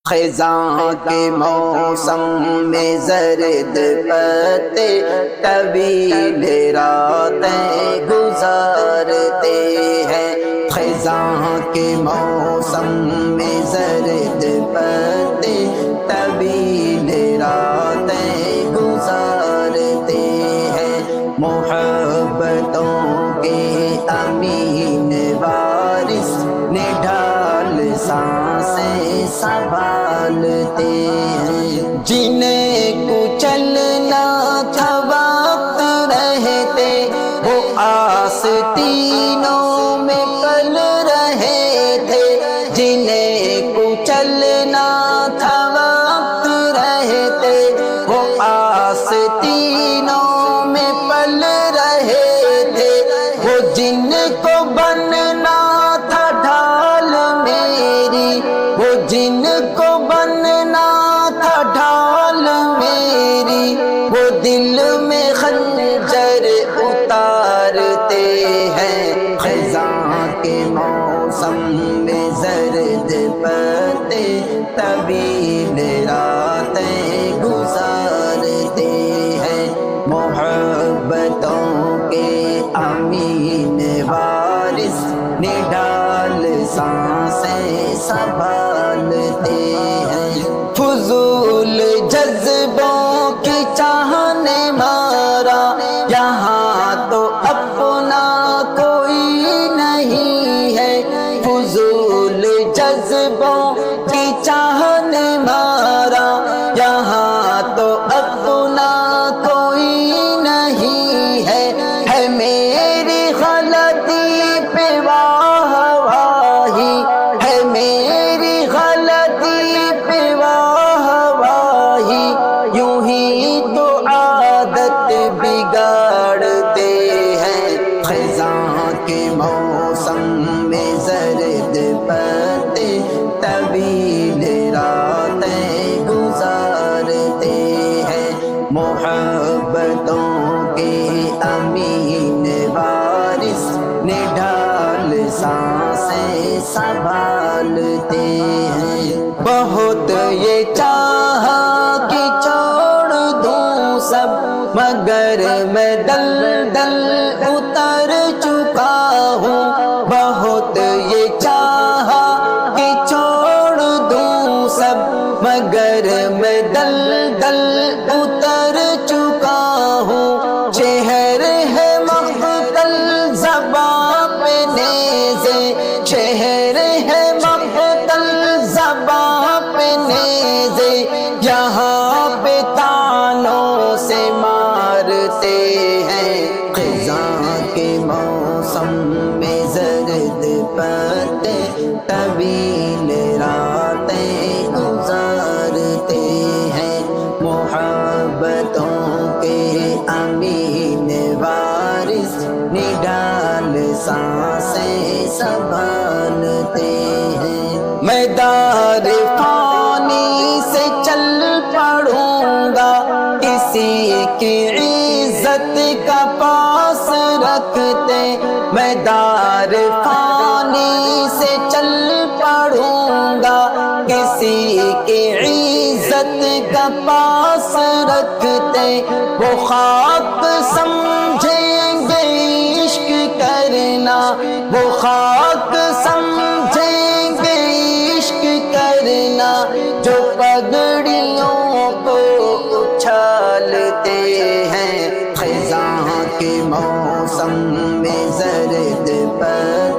خزاں کے موسم میں زرد پتے طویل راتیں گزارتے ہیں۔ خزاں کے موسم میں زرد پتے طویل راتیں گزارتے ہیں۔ محبتوں کے امین وارث نے ڈھال سانسیں سنبھالتے ہیں۔ جنہیں کچلنا تھا وقت رہتے وہ آستینوں میں پل رہے تھے۔ جنہیں کچلنا تھا وقت رہتے وہ آستینوں میں پل رہے تھے۔ وہ جن کو بننا تھا ڈھال میری، وہ جن کو بننا تھا ڈھال میری، وہ دل میں خنجر اتارتے ہیں۔ خزاں کے موسم میں زرد پتے طویل راتیں گزارتے ہیں۔ محبتوں کے امین وارث نے ڈھال سانسیں سنبھالتے ہیں۔ فضول جذبوں کی چاہ نے مارا یہاں تو اپنا کوئی نہیں ہے۔ فضول جذبوں کی چاہ نے مارا یہاں تو اپنا کوئی نہیں ہے۔ ہے میری غلطی پہ واہ واہی، ہے میری غلطی پہ واہ واہی، یوں ہی تو عادت بگاڑتے ہیں۔ خزاں کے موسم میں زرد پتے طویل راتیں گزارتے ہیں۔ محبتوں کے امین وارث نے ڈھال سانسیں سنبھالتے ہیں۔ بہت یہ چاہا کہ چھوڑ دوں سب مگر میں دلدل اتر چکا ہوں۔ بہت یہ چاہا کہ چھوڑ دوں سب مگر میں دلدل اتر چکا ہوں۔ شہر ہے مقتل زباں پہ نیزے، شہر ہے مقتل زباں پہ نیزے، یہاں پہ تانوں سے مارتے ہیں۔ خزاں کے موسم میں زرد پتے طویل راتیں گزارتے ہیں۔ محبتوں کے امین وارث نے ڈھال سانسیں سنبھالتے ہیں۔ میں دار فانی سے چل پڑوں گا، کسی کی عزت کا پاس رکھتے۔ میں دار فانی سے چل پڑوں گا، کسی کی عزت کا پاس رکھتے۔ وہ خاک سمجھیں گے عشق کرنا، وہ خاک سمجھیں گے عشق کرنا، جو پگڑیوں کو اچھالتے ہیں۔ خزاں کے موسم میں زرد پر